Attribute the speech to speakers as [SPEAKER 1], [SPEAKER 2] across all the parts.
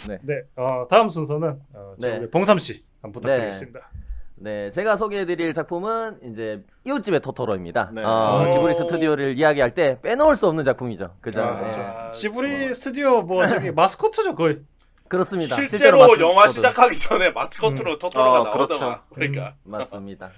[SPEAKER 1] 네.
[SPEAKER 2] 네, 다음 순서는
[SPEAKER 1] 네.
[SPEAKER 2] 우리 봉삼 씨 한번 부탁드리겠습니다.
[SPEAKER 1] 네, 제가 소개해드릴 작품은 이제 이웃집의 토토로입니다.
[SPEAKER 3] 네.
[SPEAKER 1] 지브리 스튜디오를 이야기할 때 빼놓을 수 없는 작품이죠. 그죠?
[SPEAKER 2] 아,
[SPEAKER 1] 네.
[SPEAKER 2] 시부리 스튜디오 뭐 저기 마스코트죠 거의.
[SPEAKER 1] 그렇습니다.
[SPEAKER 4] 실제로 영화
[SPEAKER 1] 마스코트도.
[SPEAKER 4] 시작하기 전에 마스코트로 토토로가 나오더만.
[SPEAKER 3] 그렇죠.
[SPEAKER 4] 그러니까.
[SPEAKER 1] 맞습니다.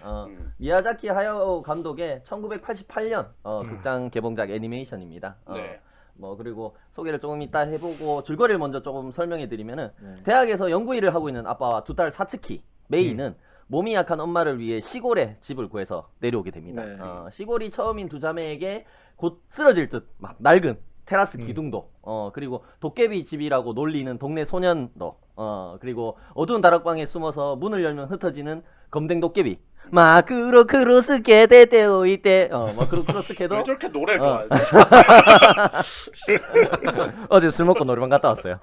[SPEAKER 1] 미야자키 하야오 감독의 1988년 극장 개봉작 애니메이션입니다.
[SPEAKER 4] 네.
[SPEAKER 1] 뭐 그리고 소개를 조금 이따 해보고 줄거리를 먼저 조금 설명해드리면은 대학에서 연구 일을 하고 있는 아빠와 두 딸 사츠키 메이는 몸이 약한 엄마를 위해 시골에 집을 구해서 내려오게 됩니다.
[SPEAKER 3] 네.
[SPEAKER 1] 시골이 처음인 두 자매에게 곧 쓰러질 듯 막 낡은 테라스 기둥도 그리고 도깨비 집이라고 놀리는 동네 소년도 그리고 어두운 다락방에 숨어서 문을 열면 흩어지는 검댕 도깨비 마크로 크로스케 데데오 이때 마크로 크로스케도
[SPEAKER 4] 왜 저렇게 노래를 좋아하지?
[SPEAKER 1] 어제 술 먹고 노래방 갔다 왔어요.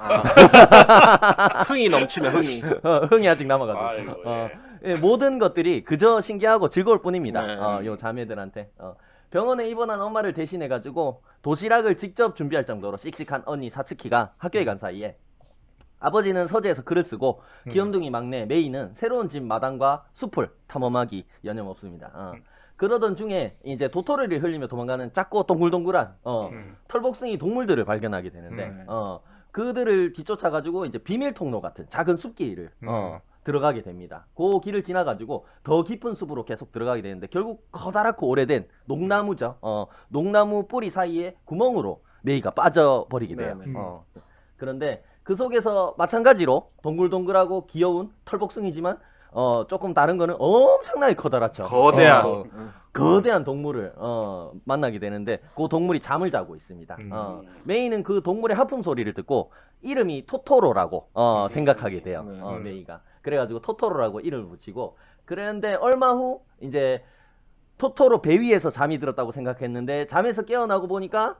[SPEAKER 3] 흥이 넘치네 흥이.
[SPEAKER 1] 흥이 아직 남아가지고
[SPEAKER 4] 아이고,
[SPEAKER 1] 예, 모든 것들이 그저 신기하고 즐거울 뿐입니다.
[SPEAKER 3] 네.
[SPEAKER 1] 요 자매들한테 병원에 입원한 엄마를 대신해가지고 도시락을 직접 준비할 정도로 씩씩한 언니 사츠키가 학교에 간 사이에 아버지는 서재에서 글을 쓰고 귀염둥이 막내 메이는 새로운 집 마당과 숲을 탐험하기 여념없습니다. 그러던 중에 이제 도토리를 흘리며 도망가는 작고 동글동글한 털복숭이 동물들을 발견하게 되는데 그들을 뒤쫓아가지고 이제 비밀 통로 같은 작은 숲길을 들어가게 됩니다. 그 길을 지나가지고 더 깊은 숲으로 계속 들어가게 되는데 결국 커다랗고 오래된 녹나무죠. 녹나무 뿌리 사이에 구멍으로 메이가 빠져버리게 돼요. 그런데 그 속에서 마찬가지로 동글동글하고 귀여운 털복숭이지만 조금 다른 거는 엄청나게 커다랗죠.
[SPEAKER 3] 거대한.
[SPEAKER 1] 거대한 동물을 만나게 되는데 그 동물이 잠을 자고 있습니다. 메이는 그 동물의 하품 소리를 듣고 이름이 토토로라고 생각하게 돼요. 메이가. 그래가지고 토토로라고 이름을 붙이고 그랬는데 얼마 후 이제 토토로 배 위에서 잠이 들었다고 생각했는데 잠에서 깨어나고 보니까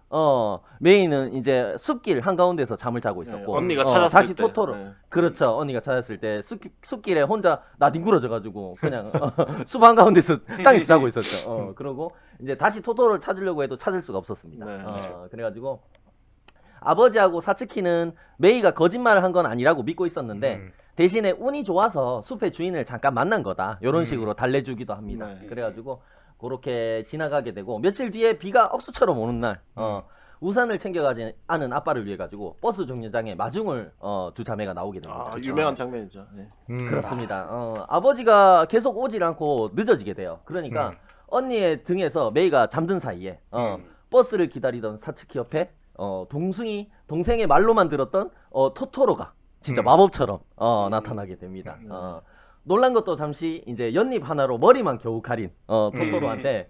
[SPEAKER 1] 메이는 이제 숲길 한가운데서 잠을 자고 있었고
[SPEAKER 3] 언니가 찾았을
[SPEAKER 1] 다시
[SPEAKER 3] 때.
[SPEAKER 1] 토토로 그렇죠. 언니가 찾았을 때 숲길에 혼자 나뒹굴어져 가지고 그냥 숲 한가운데서 땅에서 자고 있었죠. 그러고 이제 다시 토토로를 찾으려고 해도 찾을 수가 없었습니다. 그래가지고 아버지하고 사츠키는 메이가 거짓말을 한 건 아니라고 믿고 있었는데 대신에 운이 좋아서 숲의 주인을 잠깐 만난 거다. 이런 식으로 달래주기도 합니다. 그래가지고 그렇게 지나가게 되고 며칠 뒤에 비가 억수처럼 오는 날 우산을 챙겨가지 않은 아빠를 위해 가지고 버스 정류장에 마중을 두 자매가 나오게 됩니다.
[SPEAKER 3] 아, 유명한 장면이죠. 네.
[SPEAKER 1] 그렇습니다. 아버지가 계속 오질 않고 늦어지게 돼요. 그러니까 언니의 등에서 메이가 잠든 사이에 버스를 기다리던 사츠키 옆에 동생의 말로만 들었던 토토로가 진짜 마법처럼 나타나게 됩니다. 놀란 것도 잠시 이제 연잎 하나로 머리만 겨우 가린 토토로한테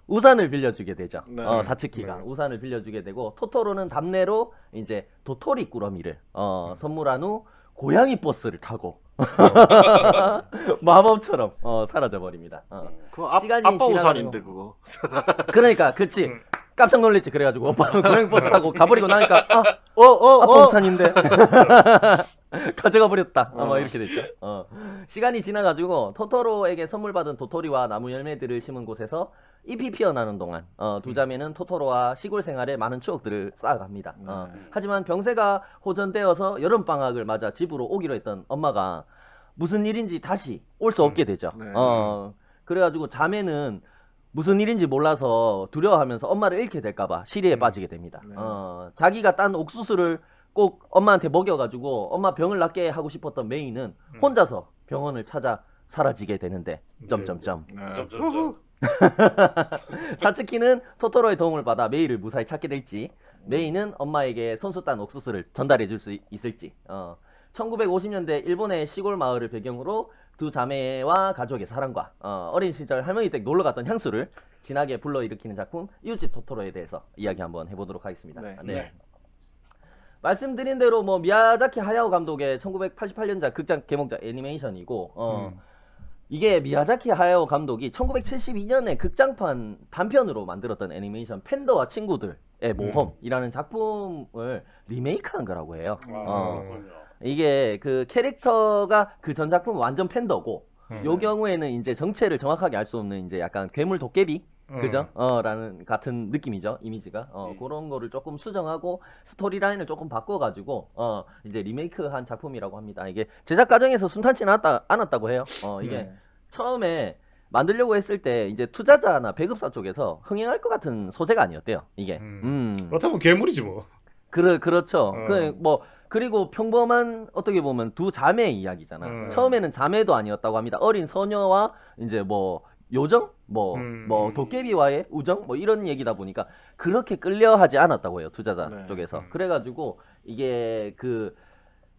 [SPEAKER 1] 우산을 빌려주게 되죠. 사츠키가 우산을 빌려주게 되고 토토로는 답례로 이제 도토리 꾸러미를 선물한 후 고양이 버스를 타고 마법처럼 사라져 버립니다.
[SPEAKER 3] 그거
[SPEAKER 1] 시간이
[SPEAKER 3] 아빠
[SPEAKER 1] 지나가는
[SPEAKER 3] 우산인데 그거.
[SPEAKER 1] 그러니까 그치. 깜짝 놀랐지. 그래가지고 오빠는 고양이 버스 타고 가버리고 나니까 아빠 우산인데 가져가 버렸다. 아마 이렇게 됐죠. 시간이 지나가지고 토토로에게 선물 받은 도토리와 나무 열매들을 심은 곳에서 잎이 피어나는 동안 두 자매는 토토로와 시골 생활에 많은 추억들을 쌓아갑니다. 하지만 병세가 호전되어서 여름방학을 맞아 집으로 오기로 했던 엄마가 무슨 일인지 다시 올 수 없게 되죠. 그래가지고 자매는 무슨 일인지 몰라서 두려워하면서 엄마를 잃게 될까봐 시리에 빠지게 됩니다. 자기가 딴 옥수수를 꼭 엄마한테 먹여가지고 엄마 병을 낫게 하고 싶었던 메이는 혼자서 병원을 찾아 사라지게 되는데 점점점 사츠키는 토토로의 도움을 받아 메이를 무사히 찾게 될지 메이는 엄마에게 손수 딴 옥수수를 전달해 줄 수 있을지 1950년대 일본의 시골 마을을 배경으로 두 자매와 가족의 사랑과 어린 시절 할머니 댁 놀러 갔던 향수를 진하게 불러일으키는 작품 이웃집 토토로에 대해서 이야기 한번 해보도록 하겠습니다. 말씀드린 대로 뭐 미야자키 하야오 감독의 1988년작 극장 개봉작 애니메이션이고 이게 미야자키 하야오 감독이 1972년에 극장판 단편으로 만들었던 애니메이션 팬더와 친구들의 모험이라는 작품을 리메이크한 거라고 해요. 이게 그 캐릭터가 그 전 작품 완전 팬더고 요 경우에는 이제 정체를 정확하게 알 수 없는 이제 약간 괴물 도깨비 그죠? 라는 같은 느낌이죠. 이미지가. 그런 거를 조금 수정하고 스토리라인을 조금 바꿔가지고 이제 리메이크한 작품이라고 합니다. 이게 제작 과정에서 순탄치 않았다고 해요. 이게 처음에 만들려고 했을 때 이제 투자자나 배급사 쪽에서 흥행할 것 같은 소재가 아니었대요. 이게.
[SPEAKER 2] 그렇다면 괴물이지 뭐.
[SPEAKER 1] 그렇죠. 그리고 평범한 어떻게 보면 두 자매의 이야기잖아. 처음에는 자매도 아니었다고 합니다. 어린 소녀와 이제 뭐 요정, 뭐 도깨비와의 우정, 뭐 이런 얘기다 보니까 그렇게 끌려하지 않았다고 해요. 투자자
[SPEAKER 3] 네.
[SPEAKER 1] 쪽에서. 그래가지고 이게 그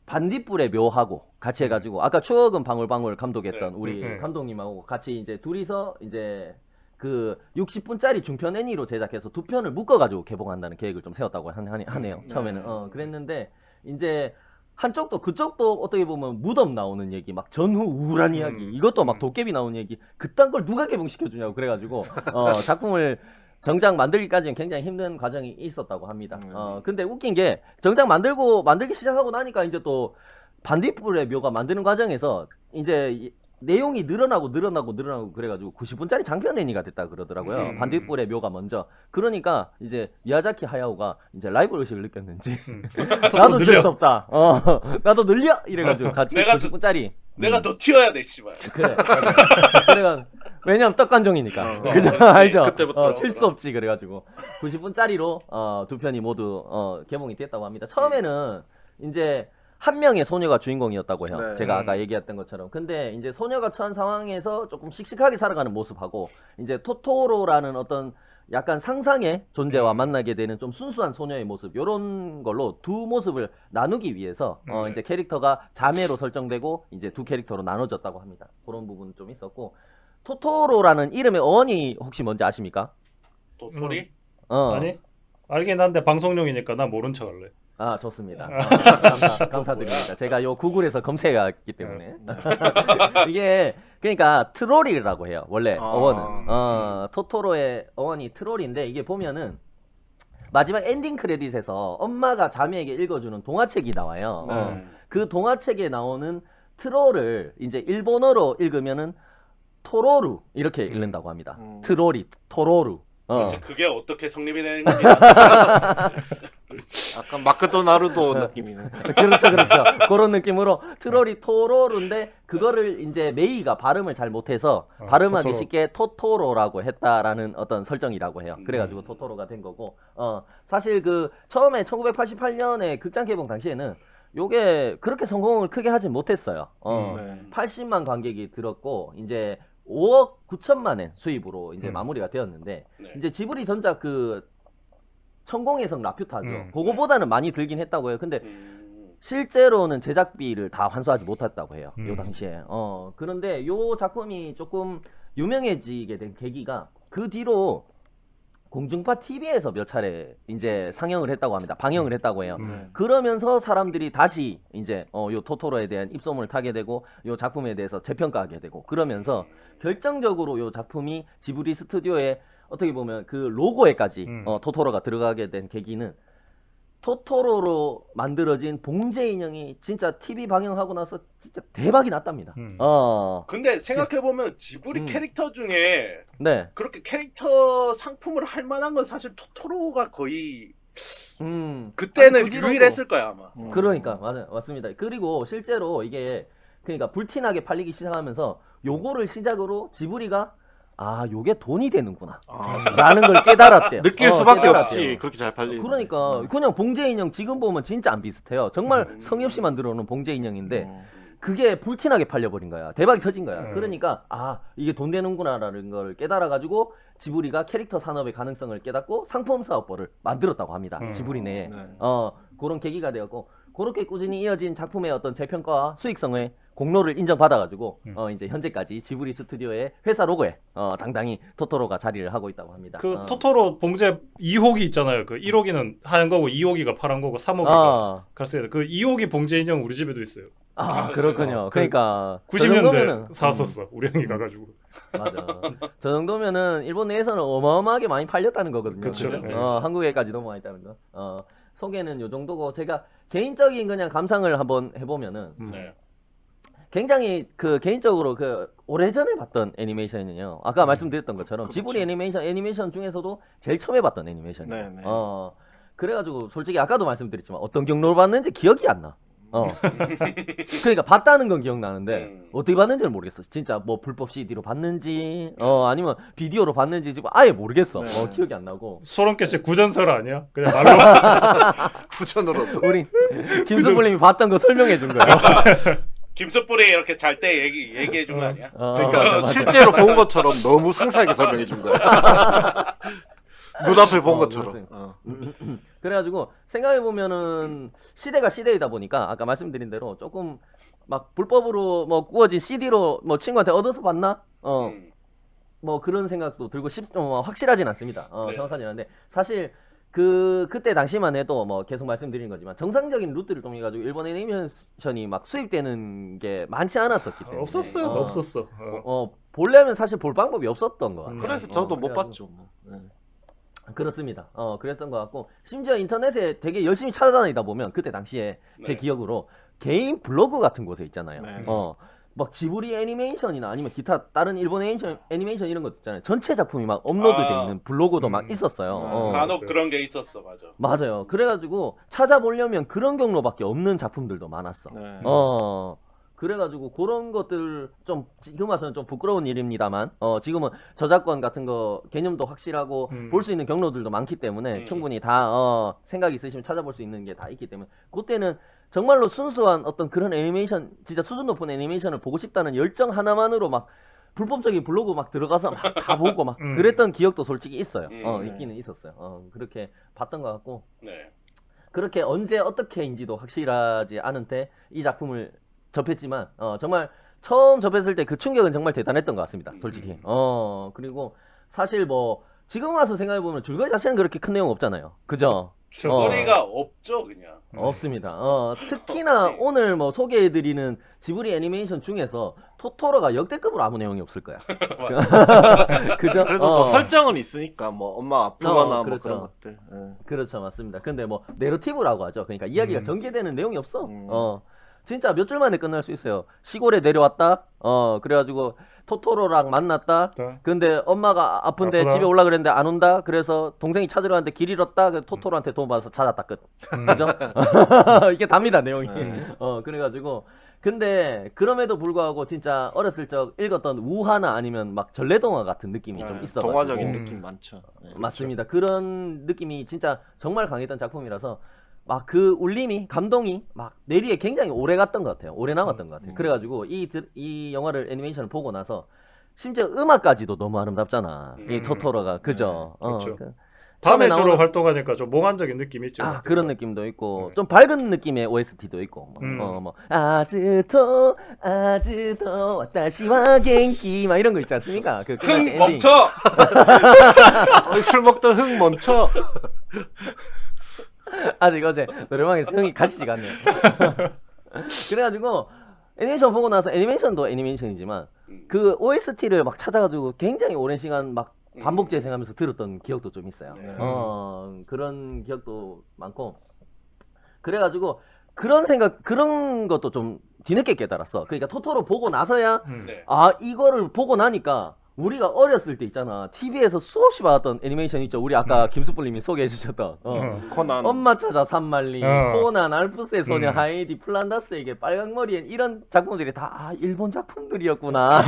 [SPEAKER 1] 반딧불의 묘하고 같이 해가지고 아까 추억은 방울방울 감독했던 우리 감독님하고 같이 이제 둘이서 이제 그 60분짜리 중편 애니로 제작해서 두 편을 묶어가지고 개봉한다는 계획을 좀 세웠다고 하네요. 처음에는. 그랬는데 이제 한쪽도 그쪽도 어떻게 보면 무덤 나오는 얘기, 막 전후 우울한 이야기, 이것도 막 도깨비 나오는 얘기, 그딴 걸 누가 개봉시켜주냐고 그래가지고 작품을 정작 만들기까지는 굉장히 힘든 과정이 있었다고 합니다. 근데 웃긴 게 정작 만들기 시작하고 나니까 이제 또 반딧불의 묘가 만드는 과정에서 이제 내용이 늘어나고 그래가지고 90분짜리 장편 애니가 됐다 그러더라고요. 반딧불의 묘가 먼저. 그러니까 이제 미야자키 하야오가 이제 라이벌 의식을 느꼈는지 나도 줄 수 없다. 나도 늘려 이래가지고 같이
[SPEAKER 4] 내가
[SPEAKER 1] 90분짜리.
[SPEAKER 4] 내가 더 튀어야 돼, 씨발.
[SPEAKER 1] 그래. 그래가 왜냐면 떡관종이니까. 그죠?
[SPEAKER 3] 그렇지.
[SPEAKER 1] 알죠?
[SPEAKER 3] 그때부터.
[SPEAKER 1] 칠 수 없지 그래가지고 90분짜리로 두 편이 모두 개봉이 됐다고 합니다. 처음에는 이제 한 명의 소녀가 주인공이었다고 해요.
[SPEAKER 3] 네.
[SPEAKER 1] 제가 아까 얘기했던 것처럼. 근데 이제 소녀가 처한 상황에서 조금 씩씩하게 살아가는 모습하고 이제 토토로라는 어떤 약간 상상의 존재와 만나게 되는 좀 순수한 소녀의 모습, 요런 걸로 두 모습을 나누기 위해서 이제 캐릭터가 자매로 설정되고 이제 두 캐릭터로 나눠졌다고 합니다. 그런 부분 좀 있었고, 토토로라는 이름의 어원이 혹시 뭔지 아십니까?
[SPEAKER 4] 도토리?
[SPEAKER 2] 아니? 알긴 한데 방송용이니까 나 모른 척 할래.
[SPEAKER 1] 아, 좋습니다. 감사드립니다. 제가 요 구글에서 검색했기 때문에. 이게, 그러니까, 트롤이라고 해요. 원래, 어원은. 토토로의 어원이 트롤인데, 이게 보면은, 마지막 엔딩 크레딧에서 엄마가 자매에게 읽어주는 동화책이 나와요. 그 동화책에 나오는 트롤을 이제 일본어로 읽으면은, 토로루, 이렇게 읽는다고 합니다. 트롤이, 토로루.
[SPEAKER 4] 도대체 그게 어떻게 성립이 되는 겁니까?
[SPEAKER 3] 약간 마크도 나루도 느낌이네.
[SPEAKER 1] 그렇죠. 그런 느낌으로 트롤이 토로루인데 그거를 이제 메이가 발음을 잘 못해서 발음하기
[SPEAKER 2] 토토로.
[SPEAKER 1] 쉽게 토토로라고 했다라는 어떤 설정이라고 해요. 그래가지고 토토로가 된 거고, 사실 그 처음에 1988년에 극장 개봉 당시에는 요게 그렇게 성공을 크게 하진 못했어요.
[SPEAKER 3] 네.
[SPEAKER 1] 80만 관객이 들었고 이제 5억 9천만 엔 수입으로 이제 마무리가 되었는데,
[SPEAKER 4] 네.
[SPEAKER 1] 이제 지브리 전작 그 천공의 성 라퓨타죠. 그거보다는 많이 들긴 했다고 해요. 근데 실제로는 제작비를 다 환수하지 못했다고 해요. 요 당시에. 그런데 요 작품이 조금 유명해지게 된 계기가 그 뒤로 공중파 TV에서 몇 차례 이제 상영을 했다고 합니다. 방영을 했다고 해요. 그러면서 사람들이 다시 이제 요 토토로에 대한 입소문을 타게 되고 요 작품에 대해서 재평가하게 되고, 그러면서 결정적으로 요 작품이 지브리 스튜디오에 어떻게 보면 그 로고에까지 토토로가 들어가게 된 계기는 토토로로 만들어진 봉제 인형이 진짜 TV 방영하고 나서 진짜 대박이 났답니다.
[SPEAKER 4] 근데 생각해보면 지브리 캐릭터 중에
[SPEAKER 1] 네.
[SPEAKER 4] 그렇게 캐릭터 상품을 할 만한 건 사실 토토로가 거의 그때는
[SPEAKER 1] 아니, 그 뒤로도-
[SPEAKER 4] 유일했을 거야 아마.
[SPEAKER 1] 그러니까 맞습니다. 그리고 실제로 이게 그러니까 불티나게 팔리기 시작하면서 요거를 시작으로 지브리가 요게 돈이 되는구나 라는 걸 깨달았대요.
[SPEAKER 3] 느낄 수밖에
[SPEAKER 1] 깨달았대요.
[SPEAKER 3] 없지. 그렇게 잘 팔리는.
[SPEAKER 1] 그러니까 그냥 봉제 인형 지금 보면 진짜 안 비슷해요. 정말 성의 없이 만들어 놓은 봉제 인형인데 그게 불티나게 팔려버린 거야. 대박이 터진 거야. 그러니까 이게 돈 되는구나라는 걸 깨달아가지고 지브리가 캐릭터 산업의 가능성을 깨닫고 상품 사업부를 만들었다고 합니다. 지브리 내에. 그런 계기가 되었고, 그렇게 꾸준히 이어진 작품의 어떤 재평가와 수익성의 공로를 인정받아가지고 이제 현재까지 지브리 스튜디오의 회사 로고에 당당히 토토로가 자리를 하고 있다고 합니다.
[SPEAKER 2] 그 토토로 봉제 2호기 있잖아요. 그 1호기는 하얀 거고 2호기가 파란 거고 3호기가 갈색이다. 그 2호기 봉제 인형 우리 집에도 있어요.
[SPEAKER 1] 그렇군요. 그러니까
[SPEAKER 2] 90년대 사왔었어. 우리 형이 가가지고.
[SPEAKER 1] 맞아. 저 정도면은 일본 내에서는 어마어마하게 많이 팔렸다는 거거든요.
[SPEAKER 2] 그쵸.
[SPEAKER 1] 그죠?
[SPEAKER 2] 네.
[SPEAKER 1] 한국에까지 넘어와 있다는 거. 소개는 요 정도고, 제가 개인적인 그냥 감상을 한번 해보면은
[SPEAKER 4] 네.
[SPEAKER 1] 굉장히 그 개인적으로 그 오래전에 봤던 애니메이션이요. 아까 말씀드렸던 것처럼
[SPEAKER 3] 그렇죠.
[SPEAKER 1] 지브리 애니메이션 중에서도 제일 처음에 봤던 애니메이션이에요.
[SPEAKER 3] 네네.
[SPEAKER 1] 그래가지고 솔직히 아까도 말씀드렸지만 어떤 경로로 봤는지 기억이 안 나. 그러니까 봤다는 건 기억나는데 어떻게 봤는지는 모르겠어. 진짜 뭐 불법 CD로 봤는지 아니면 비디오로 봤는지 지금 아예 모르겠어.
[SPEAKER 3] 네.
[SPEAKER 1] 기억이 안 나고.
[SPEAKER 2] 소름끼치 구전설 아니야? 그냥 말로.
[SPEAKER 3] 구전으로도.
[SPEAKER 1] 우리 김수불님이 봤던 거 설명해 준 거예요.
[SPEAKER 4] 김숯불이 이렇게 잘 때 얘기해 준 거 아니야?
[SPEAKER 3] 그러니까
[SPEAKER 1] 맞아.
[SPEAKER 3] 실제로 본 것처럼 너무 상세하게 설명해 준 거야. 눈앞에 본 것처럼.
[SPEAKER 1] 그렇지. 그래가지고 생각해 보면은 시대가 시대이다 보니까 아까 말씀드린 대로 조금 막 불법으로 뭐 구워진 CD로 뭐 친구한테 얻어서 봤나? 뭐 그런 생각도 들고 확실하진 않습니다.
[SPEAKER 4] 네.
[SPEAKER 1] 정확하진 않은데 사실 그때 당시만 해도 뭐 계속 말씀드린 거지만 정상적인 루트를 통해 가지고 일본 애니메이션이 막 수입되는 게 많지 않았었기 때문에
[SPEAKER 2] 없었어.
[SPEAKER 1] 보려면 사실 볼 방법이 없었던 것 같아요.
[SPEAKER 3] 그래서 저도 못
[SPEAKER 1] 그래가지고
[SPEAKER 3] 봤죠. 뭐. 네.
[SPEAKER 1] 그렇습니다. 그랬던 것 같고 심지어 인터넷에 되게 열심히 찾아다니다 보면 그때 당시에 제
[SPEAKER 4] 네.
[SPEAKER 1] 기억으로 개인 블로그 같은 곳에 있잖아요.
[SPEAKER 3] 네.
[SPEAKER 1] 막 지브리 애니메이션이나 아니면 기타 다른 일본 애니메이션 이런 것 있잖아요. 전체 작품이 막 업로드돼 있는 블로그도 막 있었어요.
[SPEAKER 4] 간혹 그런 게 있었어, 맞아.
[SPEAKER 1] 맞아요. 그래가지고 찾아보려면 그런 경로밖에 없는 작품들도 많았어.
[SPEAKER 3] 네.
[SPEAKER 1] 그래가지고 그런 것들 좀 지금 와서는 좀 부끄러운 일입니다만 지금은 저작권 같은 거 개념도 확실하고 볼 수 있는 경로들도 많기 때문에 충분히 다 생각 있으시면 찾아볼 수 있는 게 다 있기 때문에 그때는 정말로 순수한 어떤 그런 애니메이션 진짜 수준 높은 애니메이션을 보고 싶다는 열정 하나만으로 막 불법적인 블로그 막 들어가서 막 다 보고 막 그랬던 기억도 솔직히 있어요. 있기는 있었어요. 그렇게 봤던 것 같고
[SPEAKER 4] 네.
[SPEAKER 1] 그렇게 언제 어떻게인지도 확실하지 않은데 이 작품을 접했지만 정말 처음 접했을 때 그 충격은 정말 대단했던 것 같습니다. 솔직히. 그리고 사실 뭐 지금 와서 생각해 보면 줄거리 자체는 그렇게 큰 내용 없잖아요. 그죠?
[SPEAKER 4] 줄거리가 없죠, 그냥.
[SPEAKER 1] 없습니다. 특히나
[SPEAKER 4] 없지.
[SPEAKER 1] 오늘 뭐 소개해드리는 지브리 애니메이션 중에서 토토로가 역대급으로 아무 내용이 없을 거야. 그죠?
[SPEAKER 3] 그래도 뭐 설정은 있으니까 뭐 엄마 아프거나 뭐
[SPEAKER 1] 그렇죠.
[SPEAKER 3] 그런 것들.
[SPEAKER 1] 그렇죠, 맞습니다. 근데 뭐 내러티브라고 하죠. 그러니까 이야기가 전개되는 내용이 없어.
[SPEAKER 3] 음.
[SPEAKER 1] 진짜 몇 줄 만에 끝날 수 있어요. 시골에 내려왔다. 그래가지고 토토로랑 만났다.
[SPEAKER 2] 네.
[SPEAKER 1] 근데 엄마가 아픈데
[SPEAKER 2] 아프다.
[SPEAKER 1] 집에 올라 그랬는데 안 온다. 그래서 동생이 찾으러 갔는데 길 잃었다. 그래서 토토로한테 도움받아서 찾았다. 끝. 그죠? 이게 답니다, 내용이. 그래가지고 근데 그럼에도 불구하고 진짜 어렸을 적 읽었던 우화나 아니면 막 전래동화 같은 느낌이 좀 있어.
[SPEAKER 3] 동화적인 느낌 많죠. 네.
[SPEAKER 1] 맞습니다. 그런 느낌이 진짜 정말 강했던 작품이라서 막 그 울림이 감동이 막 뇌리에 굉장히 오래 갔던 것 같아요. 오래 남았던 것 같아요. 그래가지고 이 영화를 애니메이션을 보고 나서 심지어 음악까지도 너무 아름답잖아. 이 토토로가 그죠?
[SPEAKER 2] 그렇죠.
[SPEAKER 1] 처음에
[SPEAKER 2] 밤에 주로
[SPEAKER 1] 나오는-
[SPEAKER 2] 활동하니까 좀 몽환적인 느낌이 있죠.
[SPEAKER 1] 그런 느낌도 있고 좀 밝은 느낌의 OST도 있고 뭐 아즈토 와타시와 겐키 막 이런 거 있지 않습니까? 그 끝날 때
[SPEAKER 4] 흥
[SPEAKER 1] 엔딩.
[SPEAKER 4] 멈춰!
[SPEAKER 3] 술 먹던 흥 멈춰.
[SPEAKER 1] 아직 어제 노래방에서 형이 가시지가 않네요. 그래가지고 애니메이션 보고 나서 애니메이션도 애니메이션이지만 그 OST를 막 찾아가지고 굉장히 오랜 시간 막 반복 재생하면서 들었던 기억도 좀 있어요. 그런 기억도 많고 그래가지고 그런 것도 좀 뒤늦게 깨달았어. 그러니까 토토로 보고 나서야
[SPEAKER 4] 네.
[SPEAKER 1] 이거를 보고 나니까 우리가 어렸을 때 있잖아. TV에서 수없이 봤던 애니메이션 있죠. 우리 아까 김수불님이 소개해 주셨던
[SPEAKER 3] 코난.
[SPEAKER 1] 엄마 찾아 산말리, 코난, 알프스의 소녀, 하이디, 플란다스에게 빨강머리엔 이런 작품들이 다 일본 작품들이었구나.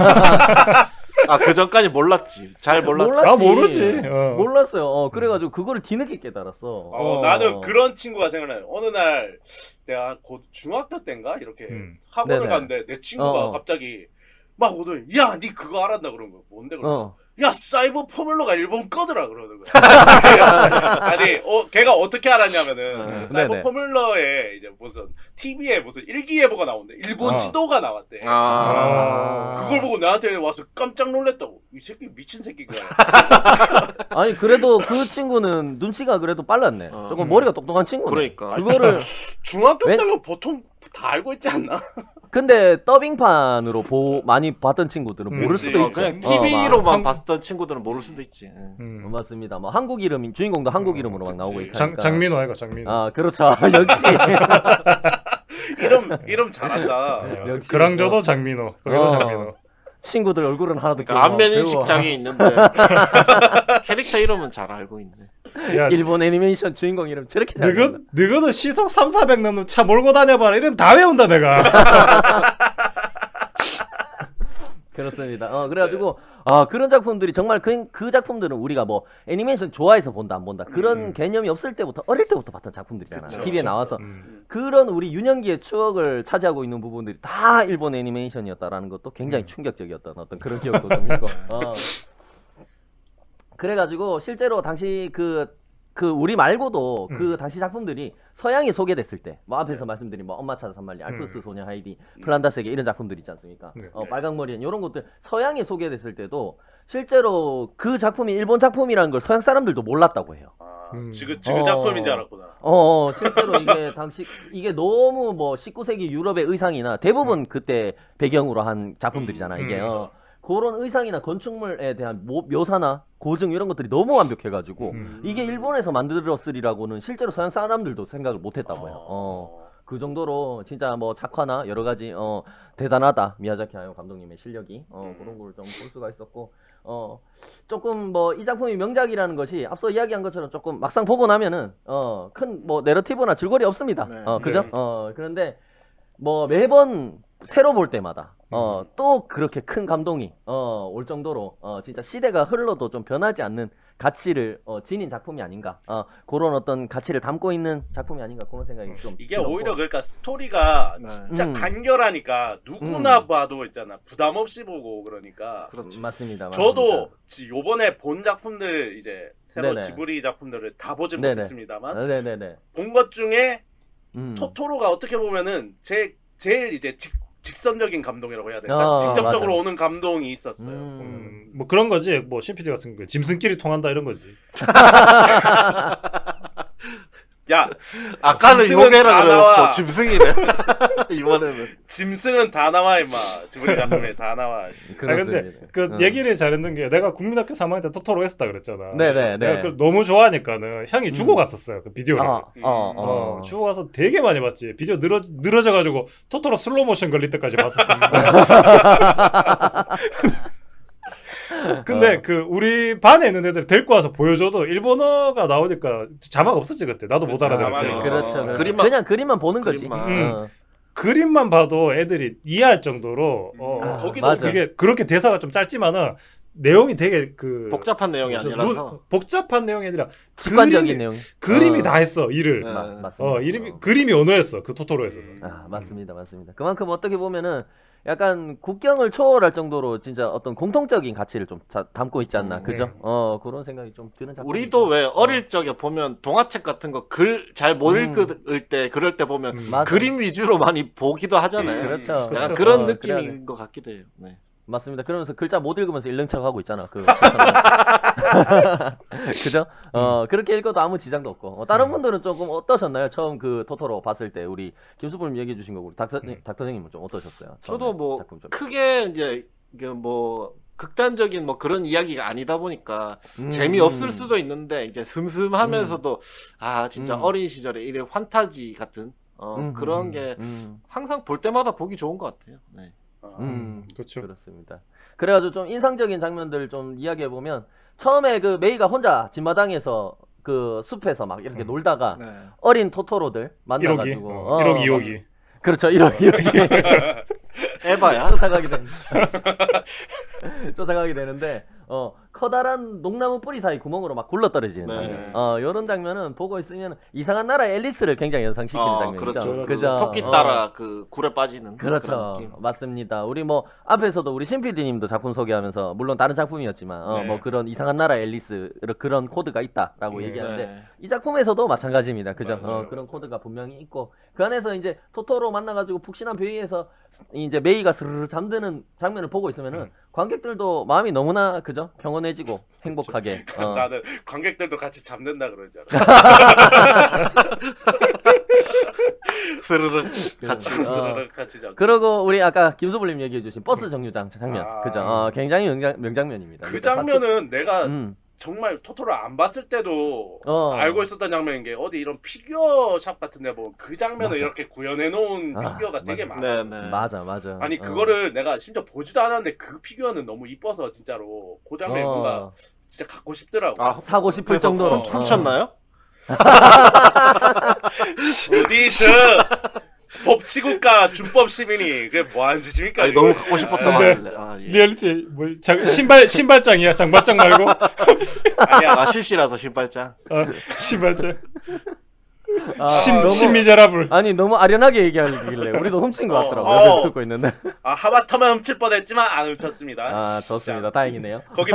[SPEAKER 3] 그 전까지 몰랐지. 잘 몰랐지.
[SPEAKER 1] 몰랐지.
[SPEAKER 2] 모르지.
[SPEAKER 1] 몰랐어요. 그래가지고 그거를 뒤늦게 깨달았어.
[SPEAKER 4] 나는 그런 친구가 생각나요. 어느 날 내가 곧 중학교 때인가 이렇게 학원을
[SPEAKER 1] 네네.
[SPEAKER 4] 갔는데 내 친구가 갑자기 막 오더니 야, 니 그거 알았나 그런 거. 뭔데 그런 거. 야, 사이버 포뮬러가 일본 거더라 그러는 거야. 아니, 걔가 어떻게 알았냐면은 사이버
[SPEAKER 1] 네네.
[SPEAKER 4] 포뮬러에 이제 무슨 TV에 무슨 일기예보가 나오는데 일본 지도가 나왔대. 그걸 보고 나한테 와서 깜짝 놀랐다고. 이 새끼 미친 새끼가.
[SPEAKER 1] 아니 그래도 그 친구는 눈치가 그래도 빨랐네. 조금 머리가 똑똑한 친구네.
[SPEAKER 3] 그러니까.
[SPEAKER 1] 그거를
[SPEAKER 4] 중학교 때면 보통 다 알고 있지 않나?
[SPEAKER 1] 근데 더빙판으로 많이 봤던 친구들은 모를
[SPEAKER 4] 그치.
[SPEAKER 1] 수도 있죠.
[SPEAKER 3] 그냥 TV로만 봤던 친구들은 모를 수도 있지.
[SPEAKER 1] 맞습니다. 뭐 한국 이름 주인공도 한국 이름으로 막 나오고 있으니까.
[SPEAKER 2] 장민호 아이가 장민호.
[SPEAKER 1] 그렇죠. 역시
[SPEAKER 4] 이름 잘한다.
[SPEAKER 1] 역시.
[SPEAKER 2] 그랑저도 장민호. 거기도
[SPEAKER 1] 어.
[SPEAKER 2] 장민호.
[SPEAKER 1] 친구들 얼굴은 하나도
[SPEAKER 3] 그러니까 안면 인식장애 있는데 캐릭터 이름은 잘 알고 있네.
[SPEAKER 2] 야,
[SPEAKER 1] 일본 애니메이션 주인공 이름 저렇게 잘 외운다.
[SPEAKER 2] 너도 시속 3,400 넘는 차 몰고 다녀봐라. 이름 다 외운다 내가.
[SPEAKER 1] 그렇습니다. 그래가지고 그런 작품들이 정말 그 작품들은 우리가 뭐 애니메이션 좋아해서 본다 안 본다 그런 개념이 없을 때부터 어릴 때부터 봤던 작품들이잖아.
[SPEAKER 4] 그쵸,
[SPEAKER 1] TV에
[SPEAKER 4] 진짜.
[SPEAKER 1] 나와서 그런 우리 유년기의 추억을 차지하고 있는 부분들이 다 일본 애니메이션이었다라는 것도 굉장히 충격적이었던 어떤 그런 기억도 좀 있고. 그래가지고 실제로 당시 그 우리 말고도 그 당시 작품들이 서양이 소개됐을 때, 뭐 앞에서 말씀드린 뭐 엄마 찾아 산말리, 알프스 소녀 하이디, 플란다스에게 이런 작품들 있지 않습니까?
[SPEAKER 2] 네.
[SPEAKER 1] 빨강머리엔 이런 것들 서양이 소개됐을 때도 실제로 그 작품이 일본 작품이라는 걸 서양 사람들도 몰랐다고 해요.
[SPEAKER 4] 지그 작품인 줄 알았구나.
[SPEAKER 1] 실제로 이게 당시 이게 너무 뭐 19세기 유럽의 의상이나 대부분 그때 배경으로 한 작품들이잖아 이게.
[SPEAKER 4] 그렇죠.
[SPEAKER 1] 그런 의상이나 건축물에 대한 묘사나 고증 이런 것들이 너무 완벽해가지고 이게 일본에서 만들었으리라고는 실제로 서양 사람들도 생각을 못했다고 해요. 그 정도로 진짜 뭐 작화나 여러 가지 대단하다 미야자키 하야오 감독님의 실력이 그런 걸 좀 볼 수가 있었고 조금 뭐 이 작품이 명작이라는 것이 앞서 이야기한 것처럼 조금 막상 보고 나면은 큰 뭐 내러티브나 줄거리 없습니다.
[SPEAKER 3] 네.
[SPEAKER 1] 그죠?
[SPEAKER 2] 네.
[SPEAKER 1] 그런데 뭐 매번 새로 볼 때마다 또 그렇게 큰 감동이 올 정도로 진짜 시대가 흘러도 좀 변하지 않는 가치를 지닌 작품이 아닌가 그런 어떤 가치를 담고 있는 작품이 아닌가 그런 생각이 좀
[SPEAKER 4] 이게
[SPEAKER 1] 들었고.
[SPEAKER 4] 오히려 그러니까 스토리가
[SPEAKER 3] 네.
[SPEAKER 4] 진짜 간결하니까 누구나 봐도 있잖아 부담 없이 보고 그러니까
[SPEAKER 3] 그렇죠.
[SPEAKER 1] 맞습니다.
[SPEAKER 4] 저도 요번에 본 작품들 이제 새로
[SPEAKER 1] 네네.
[SPEAKER 4] 지브리 작품들을 다 보진
[SPEAKER 1] 네네.
[SPEAKER 4] 못했습니다만
[SPEAKER 1] 네네네.
[SPEAKER 4] 본 것 중에
[SPEAKER 1] 음.
[SPEAKER 4] 토토로가 어떻게 보면은 제일 이제 직선적인 감동이라고 해야 될까?
[SPEAKER 1] 아,
[SPEAKER 4] 직접적으로
[SPEAKER 1] 맞아요.
[SPEAKER 4] 오는 감동이 있었어요.
[SPEAKER 2] 뭐 그런 거지. 뭐 심피디 같은 거 짐승끼리 통한다 이런 거지.
[SPEAKER 4] 야,
[SPEAKER 3] 아까는
[SPEAKER 4] 짐승은
[SPEAKER 3] 용해라
[SPEAKER 4] 다
[SPEAKER 3] 그래놓고
[SPEAKER 4] 나와.
[SPEAKER 3] 짐승이네. 이번에는
[SPEAKER 4] 짐승은 다 나와 임마. 지브리 작품에 다 나와. 씨.
[SPEAKER 2] 아 근데 그 얘기를 잘했는 게 내가 국민학교 3학년 때 토토로 했었다 그랬잖아.
[SPEAKER 1] 네네,
[SPEAKER 2] 내가
[SPEAKER 1] 네.
[SPEAKER 2] 그걸 너무 좋아하니까는 형이 주고 갔었어요. 그 비디오를. 주고 가서 되게 많이 봤지. 비디오 늘어져가지고 토토로 슬로우 모션 걸릴 때까지 봤었습니다. 근데 그 우리 반에 있는 애들 데리고 와서 보여줘도 일본어가 나오니까 자막 없었지 그때. 나도 못
[SPEAKER 4] 그렇죠,
[SPEAKER 2] 알아들었지.
[SPEAKER 4] 자막이
[SPEAKER 1] 그렇죠. 그렇죠.
[SPEAKER 3] 그림만-
[SPEAKER 1] 그냥 그림만 보는 거지.
[SPEAKER 3] 그림만.
[SPEAKER 2] 그림만 봐도 애들이 이해할 정도로
[SPEAKER 4] 거기도
[SPEAKER 1] 맞아.
[SPEAKER 2] 그게 그렇게 대사가 좀 짧지만은 내용이 되게 그
[SPEAKER 3] 복잡한 내용이 아니라서
[SPEAKER 2] 복잡한 내용이 아니라
[SPEAKER 1] 직관적인 내용.
[SPEAKER 2] 그림이 다 했어 일을.
[SPEAKER 3] 네.
[SPEAKER 1] 맞습니다.
[SPEAKER 2] 그림이 언어였어 그 토토로에서.
[SPEAKER 1] 맞습니다. 그만큼 어떻게 보면은 약간 국경을 초월할 정도로 진짜 어떤 공통적인 가치를 좀 담고 있지 않나, 그죠? 그런 생각이 좀 드는 작품.
[SPEAKER 3] 우리도 왜 어릴 적에 보면 동화책 같은 거 글 잘 못 읽을 때 그럴 때 보면
[SPEAKER 1] 맞아.
[SPEAKER 3] 그림 위주로 많이 보기도 하잖아요.
[SPEAKER 1] 그렇죠.
[SPEAKER 3] 약간
[SPEAKER 2] 그렇죠.
[SPEAKER 3] 그런
[SPEAKER 1] 그래야
[SPEAKER 3] 느낌인
[SPEAKER 1] 돼.
[SPEAKER 3] 것 같기도 해요. 네.
[SPEAKER 1] 맞습니다. 그러면서 글자 못 읽으면서 읽는 척 하고 있잖아. 그죠? 그렇게 읽어도 아무 지장도 없고. 다른 분들은 조금 어떠셨나요? 처음 그 토토로 봤을 때 우리 김수부님 얘기해 주신 거고 닥터님은 좀 어떠셨어요?
[SPEAKER 3] 저도
[SPEAKER 1] 처음에
[SPEAKER 3] 뭐
[SPEAKER 1] 작품 좀.
[SPEAKER 3] 크게 이제 이게 뭐 극단적인 뭐 그런 이야기가 아니다 보니까 재미없을 수도 있는데 이제 슴슴하면서도 아 진짜 어린 시절에 이런 환타지 같은 그런 게 항상 볼 때마다 보기 좋은 것 같아요. 네.
[SPEAKER 2] 그렇죠.
[SPEAKER 1] 그렇습니다. 그래가지고 좀 인상적인 장면들 좀 이야기해 보면 처음에 그 메이가 혼자 집마당에서 그 숲에서 막 이렇게 놀다가
[SPEAKER 3] 네.
[SPEAKER 1] 어린 토토로들
[SPEAKER 2] 1호기,
[SPEAKER 1] 만나가지고
[SPEAKER 2] 1호기, 2호기.
[SPEAKER 1] 그렇죠. 1호기
[SPEAKER 3] 에바야.
[SPEAKER 1] 쫓아가게 되는데 커다란 농나무 뿌리 사이 구멍으로 막 굴러떨어지는
[SPEAKER 3] 네.
[SPEAKER 1] 장면. 이런 장면은 보고 있으면 이상한 나라 앨리스를 굉장히 연상시키는 장면이죠.
[SPEAKER 3] 그렇죠.
[SPEAKER 1] 그죠?
[SPEAKER 3] 토끼 따라 그 굴에 빠지는 그런
[SPEAKER 1] 그렇죠.
[SPEAKER 3] 느낌.
[SPEAKER 1] 맞습니다. 우리 뭐 앞에서도 우리 신PD님도 작품 소개하면서 물론 다른 작품이었지만
[SPEAKER 4] 네.
[SPEAKER 1] 뭐 그런 이상한 나라 앨리스 그런 코드가 있다라고 얘기하는데
[SPEAKER 3] 네.
[SPEAKER 1] 이 작품에서도 마찬가지입니다. 그죠?
[SPEAKER 2] 맞아요.
[SPEAKER 1] 그런 코드가 분명히 있고 그 안에서 이제 토토로 만나가지고 푹신한 베이에서 이제 메이가 스르르 잠드는 장면을 보고 있으면은 관객들도 마음이 너무나 그죠? 평온해지고 행복하게.
[SPEAKER 4] 나는 관객들도 같이 잠든다 그러잖아.
[SPEAKER 3] 스르륵 같이
[SPEAKER 4] 스르륵 같이 잠.
[SPEAKER 1] 그리고 우리 아까 김수불님 얘기해주신 버스 정류장 장면,
[SPEAKER 4] 아.
[SPEAKER 1] 그죠? 굉장히 명장면입니다.
[SPEAKER 4] 그 장면은 내가 정말 토토로 안 봤을 때도
[SPEAKER 1] 어.
[SPEAKER 4] 알고 있었던 장면인 게 어디 이런 피규어샵 같은 데 보면 그 장면을
[SPEAKER 1] 맞아.
[SPEAKER 4] 이렇게 구현해 놓은
[SPEAKER 1] 아,
[SPEAKER 4] 피규어가 되게
[SPEAKER 1] 맞아.
[SPEAKER 4] 많았어.
[SPEAKER 3] 네.
[SPEAKER 1] 맞아.
[SPEAKER 4] 아니
[SPEAKER 1] 어.
[SPEAKER 4] 그거를 내가 심지어 보지도 않았는데 그 피규어는 너무 이뻐서 진짜로 그 장면이 뭔가 진짜 갖고 싶더라고.
[SPEAKER 3] 아,
[SPEAKER 1] 사고 싶을
[SPEAKER 3] 그래서
[SPEAKER 1] 정도로
[SPEAKER 3] 훔쳤나요?
[SPEAKER 4] 어디 저 법치국가 준법 시민이 그게 뭐 하는 짓입니까?
[SPEAKER 3] 아니,
[SPEAKER 4] 이거?
[SPEAKER 3] 너무 갖고 싶었다고
[SPEAKER 2] 네.
[SPEAKER 3] 하길래. 아, 예.
[SPEAKER 2] 리얼리티 뭐 신발장이야 장발장 말고
[SPEAKER 4] 아니야.
[SPEAKER 3] 아, CC라서 신발장.
[SPEAKER 2] 신발장.
[SPEAKER 1] 아,
[SPEAKER 2] 신미제라블.
[SPEAKER 1] 아니 너무 아련하게 얘기하길래 우리도 훔친 것 같더라고.
[SPEAKER 4] 어.
[SPEAKER 1] 그래서 듣고 있는데.
[SPEAKER 4] 아 하마터면 훔칠 뻔했지만 안 훔쳤습니다.
[SPEAKER 1] 아 좋습니다. 다행이네요.
[SPEAKER 4] 거기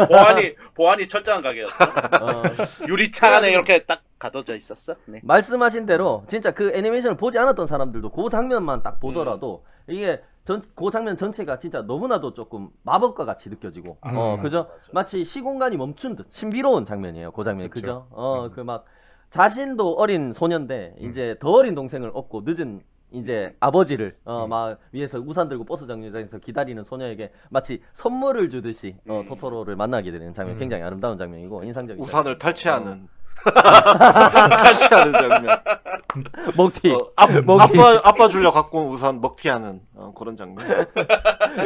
[SPEAKER 4] 보안이 철저한 가게였어.
[SPEAKER 1] 어.
[SPEAKER 4] 유리창 안에 이렇게 딱 가둬져 있었어. 네.
[SPEAKER 1] 말씀하신 대로 진짜 그 애니메이션을 보지 않았던 사람들도 그 장면만 딱 보더라도 이게 그 장면 전체가 진짜 너무나도 조금 마법과 같이 느껴지고 그죠?
[SPEAKER 4] 맞아.
[SPEAKER 1] 마치 시공간이 멈춘 듯 신비로운 장면이에요. 그 장면이
[SPEAKER 2] 그쵸.
[SPEAKER 1] 그죠? 그 막 자신도 어린 소년데 이제 더 어린 동생을 얻고 늦은 이제 아버지를 막 위에서 우산 들고 버스 정류장에서 기다리는 소녀에게 마치 선물을 주듯이 토토로를 만나게 되는 장면 굉장히 아름다운 장면이고 인상적이죠.
[SPEAKER 3] 우산을 탈취하는. 탈취하는 장면.
[SPEAKER 1] 먹튀. 먹튀.
[SPEAKER 3] 아빠 주려 갖고 온 우산 먹튀하는 그런 장면.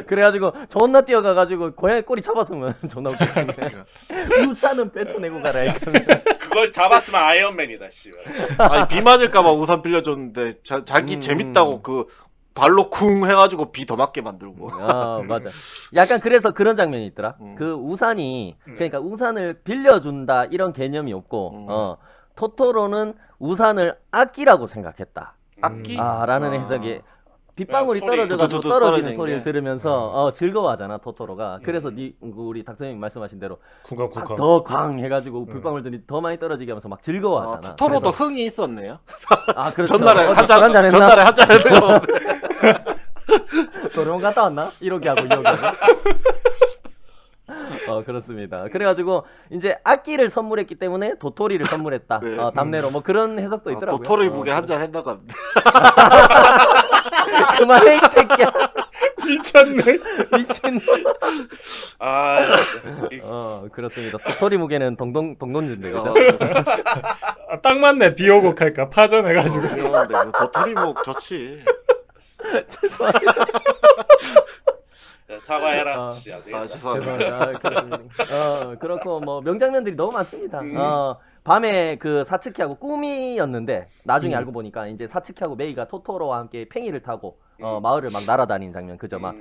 [SPEAKER 1] 그래가지고 존나 뛰어가가지고 고양이 꼬리 잡았으면 존나 웃겼겠네. 우산은 뱉어내고 가라 이렇게.
[SPEAKER 4] 그걸 잡았으면 아이언맨이다 씨.
[SPEAKER 3] 아니 비 맞을까봐 우산 빌려줬는데 자기 재밌다고 그 발로 쿵 해가지고 비 더 맞게 만들고.
[SPEAKER 1] 아 맞아. 약간 그래서 그런 장면이 있더라. 그 우산이 그러니까 우산을 빌려준다 이런 개념이 없고 토토로는 우산을 아끼라고 생각했다.
[SPEAKER 3] 악기?
[SPEAKER 1] 라는 해석이 빗방울이
[SPEAKER 4] 소리.
[SPEAKER 1] 떨어져가지고
[SPEAKER 3] 두두두두
[SPEAKER 1] 떨어지는
[SPEAKER 3] 떨어지는
[SPEAKER 1] 소리를
[SPEAKER 3] 게.
[SPEAKER 1] 들으면서 즐거워하잖아 토토로가. 그래서 우리 닥터님 말씀하신 대로
[SPEAKER 2] 쿵쾅쿵쾅.
[SPEAKER 1] 더 광 해가지고 빗방울들이 더 많이 떨어지게 하면서 막 즐거워하잖아.
[SPEAKER 3] 토토로도
[SPEAKER 1] 그래서-
[SPEAKER 3] 흥이 있었네요.
[SPEAKER 1] 그렇죠.
[SPEAKER 3] 전날에
[SPEAKER 1] 어제
[SPEAKER 3] 한잔
[SPEAKER 1] 술 했나?
[SPEAKER 3] 전날에 한잔 했고.
[SPEAKER 1] 도로원 갔다 왔나? 이렇게 하고 이렇게 하고. 그렇습니다. 그래가지고 이제 악기를 선물했기 때문에 도토리를 선물했다.
[SPEAKER 3] 네.
[SPEAKER 1] 답례로 뭐 그런 해석도 있더라고요.
[SPEAKER 3] 도토리 북에 한잔 했다고 합니다.
[SPEAKER 1] 그만해 이 새끼야.
[SPEAKER 2] 미쳤네.
[SPEAKER 1] 미친놈.
[SPEAKER 4] 아
[SPEAKER 1] 그렇습니다. 도토리 무게는 동동주인데 그죠?
[SPEAKER 2] 딱 맞네. 비오곡 할까 파전해가지고.
[SPEAKER 3] 귀여운데 그 도토리 목 좋지.
[SPEAKER 1] 죄송합니다.
[SPEAKER 4] 사과해라. 씨, 안 되겠다.
[SPEAKER 3] 죄송합니다.
[SPEAKER 1] 그렇고 뭐 명장면들이 너무 많습니다. 밤에 그 사츠키하고 꿈이었는데 나중에 알고 보니까 이제 사츠키하고 메이가 토토로와 함께 팽이를 타고 마을을 막 날아다니는 장면 그죠? 막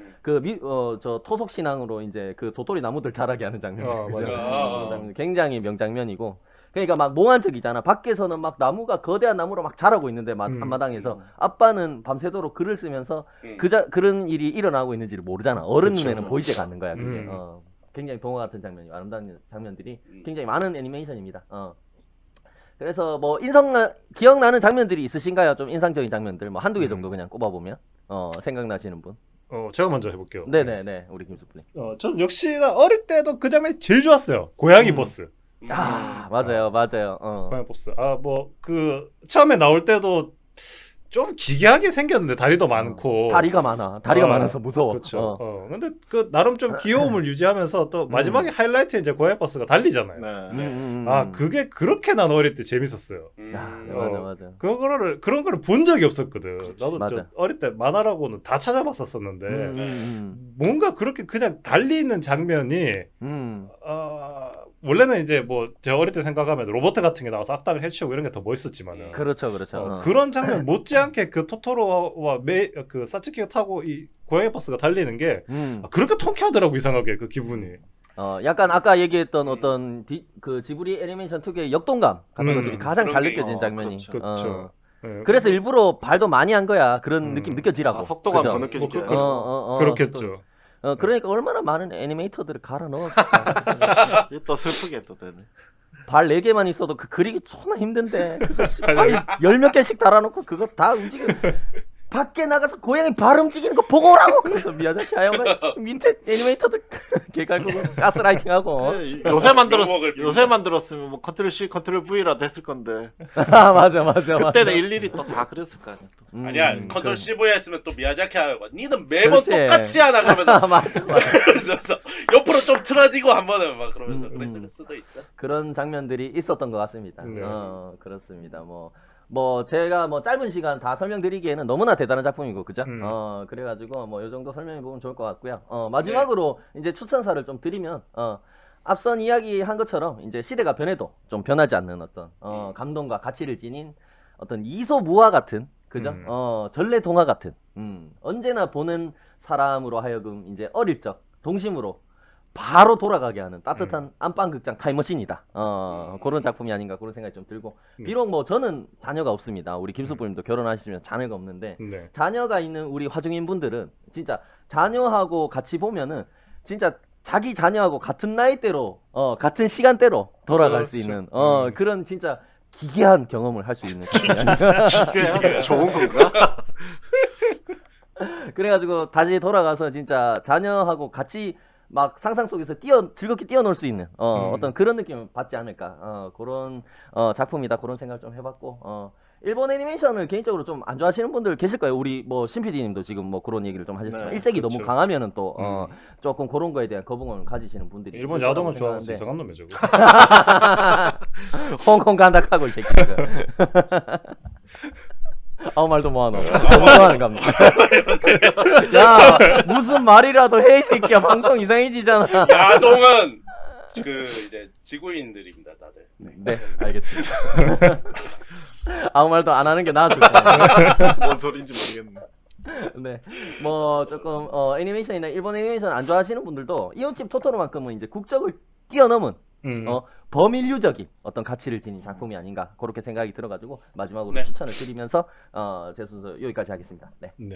[SPEAKER 1] 저 토속 신앙으로 이제 그 도토리 나무들 자라게 하는 장면. 그죠?
[SPEAKER 2] 맞아.
[SPEAKER 1] 그런 장면 굉장히 명장면이고. 그러니까 막 몽환적이잖아. 밖에서는 막 나무가 거대한 나무로 막 자라고 있는데 막 한마당에서 아빠는 밤새도록 글을 쓰면서 그런 일이 일어나고 있는지를 모르잖아. 어른
[SPEAKER 3] 그쵸.
[SPEAKER 1] 눈에는 보이지가 않는 거야. 그게. 굉장히 동화 같은 장면이 아름다운 장면들이 굉장히 많은 애니메이션입니다. 그래서 뭐 기억나는 장면들이 있으신가요? 좀 인상적인 장면들 뭐 한두 개 정도 그냥 꼽아보면 생각나시는 분.
[SPEAKER 2] 제가 먼저 해볼게요.
[SPEAKER 1] 네네네 우리 김수프님.
[SPEAKER 2] 저는 역시나 어릴 때도 그 장면이 제일 좋았어요. 고양이 버스.
[SPEAKER 1] 맞아요.
[SPEAKER 2] 고양이 버스. 뭐 그 처음에 나올 때도 좀 기괴하게 생겼는데 다리도 많고.
[SPEAKER 1] 다리가 많아서 무서워.
[SPEAKER 2] 그렇죠. 근데 그 나름 좀 귀여움을 유지하면서 또 마지막에 하이라이트 이제 고양이 버스가 달리잖아요.
[SPEAKER 3] 네.
[SPEAKER 2] 그게 그렇게 난 어릴 때 재밌었어요.
[SPEAKER 1] 맞아.
[SPEAKER 2] 그런 거를 본 적이 없었거든. 나도
[SPEAKER 1] 맞아.
[SPEAKER 2] 좀 어릴 때 만화라고는 다 찾아봤었었는데 뭔가 그렇게 그냥 달리는 장면이 원래는 이제 뭐 제가 어릴 때 생각하면 로봇 같은 게 나와서 악당을 해치우고 이런 게 더 멋있었지만은
[SPEAKER 1] 그렇죠.
[SPEAKER 2] 그런 장면 못지않게 그 토토로와 그 사츠키가 타고 이 고양이 버스가 달리는 게 그렇게 통쾌하더라고 이상하게 그 기분이.
[SPEAKER 1] 약간 아까 얘기했던 어떤 그 지브리 애니메이션 특유의 역동감 같은 것들이 가장 잘
[SPEAKER 4] 그런 게
[SPEAKER 1] 느껴지는
[SPEAKER 4] 있어.
[SPEAKER 1] 장면이.
[SPEAKER 2] 그렇죠.
[SPEAKER 1] 그래서 일부러 발도 많이 한 거야. 그런 느낌 느껴지라고.
[SPEAKER 3] 속도감
[SPEAKER 1] 그죠?
[SPEAKER 3] 더 느껴지게.
[SPEAKER 2] 그렇겠죠.
[SPEAKER 1] 그러니까 얼마나 많은 애니메이터들을 갈아 넣었을까.
[SPEAKER 3] 또 슬프게 또 되네.
[SPEAKER 1] 발 4개만 있어도 그 그리기 존나 힘든데 그거 발 10몇 개씩 달아놓고 그거 다 움직여. 밖에 나가서 고양이 발 움직이는 거 보고 오라고. 그래서 미야자키 하야오가 밑에 애니메이터들 개갈고 가스라이팅하고.
[SPEAKER 3] 요새 만들었으면 뭐 컨트롤 C, 컨트롤 V라도 했을 건데.
[SPEAKER 1] 아 맞아.
[SPEAKER 3] 그때는 일일이 또 다 그랬을 거 아니야. 또.
[SPEAKER 4] 아니야 컨트롤 CV 했으면 또 미야자키 하야오가 니는 매번
[SPEAKER 1] 그렇지.
[SPEAKER 4] 똑같이 하나 그러면서
[SPEAKER 1] 맞아.
[SPEAKER 4] 그래서 옆으로 좀 틀어지고 한 번은 막 그러면서 그랬을 수도 있어.
[SPEAKER 1] 그런 장면들이 있었던 것 같습니다.
[SPEAKER 2] 네.
[SPEAKER 1] 그렇습니다. 뭐 제가 뭐 짧은 시간 다 설명드리기에는 너무나 대단한 작품이고 그죠? 그래가지고 뭐 요 정도 설명해 보면 좋을 것 같고요. 마지막으로 이제 추천사를 좀 드리면 앞선 이야기한 것처럼 이제 시대가 변해도 좀 변하지 않는 어떤 감동과 가치를 지닌 어떤 이소무화 같은 그죠? 전래 동화 같은 언제나 보는 사람으로 하여금 이제 어릴 적 동심으로 바로 돌아가게 하는 따뜻한 안방극장 타임머신이다. 그런 작품이 아닌가 그런 생각이 좀 들고 비록 뭐 저는 자녀가 없습니다. 우리 김수부님도 결혼하시면 자녀가 없는데
[SPEAKER 2] 네.
[SPEAKER 1] 자녀가 있는 우리 화중인 분들은 진짜 자녀하고 같이 보면은 진짜 자기 자녀하고 같은 나이대로 같은 시간대로 돌아갈 수
[SPEAKER 2] 그렇죠.
[SPEAKER 1] 있는 그런 진짜 기괴한 경험을 할 수 있는 작품이 아닌가.
[SPEAKER 3] 그게 좋은 건가?
[SPEAKER 1] 그래가지고 다시 돌아가서 진짜 자녀하고 같이 막 상상 속에서 즐겁게 뛰어놀 수 있는 어떤 그런 느낌을 받지 않을까 그런 작품이다 그런 생각을 좀 해봤고 일본 애니메이션을 개인적으로 좀 안 좋아하시는 분들 계실 거예요. 우리 뭐 신PD님도 지금 뭐 그런 얘기를 좀 하셨지만
[SPEAKER 3] 네,
[SPEAKER 1] 일색이
[SPEAKER 2] 그렇죠.
[SPEAKER 1] 너무 강하면은 또 조금 그런 거에 대한 거부감을 가지시는 분들이
[SPEAKER 2] 일본
[SPEAKER 1] 있을 거라고
[SPEAKER 2] 야동을 좋아하면서
[SPEAKER 1] 생각하는데
[SPEAKER 2] 이상한 놈이죠.
[SPEAKER 1] 홍콩 간다하고 이 새끼들. 아무 말도 뭐하노. 너무 좋아하는 겁니다. 야 무슨 말이라도 해 이 새끼야. 방송 이상해지잖아.
[SPEAKER 4] 야동은 그 이제 지구인들입니다 다들.
[SPEAKER 1] 네 알겠습니다. 아무 말도 안 하는 게 나을 것 같아요.
[SPEAKER 3] 뭔 소리인지 모르겠네.
[SPEAKER 1] 네, 뭐 조금 애니메이션이나 일본 애니메이션 안 좋아하시는 분들도 이웃집 토토로만큼은 이제 국적을 뛰어넘은 범인류적인 어떤 가치를 지닌 작품이 아닌가 그렇게 생각이 들어가지고 마지막으로
[SPEAKER 4] 네.
[SPEAKER 1] 추천을 드리면서 제 순서 여기까지 하겠습니다. 네.
[SPEAKER 2] 네.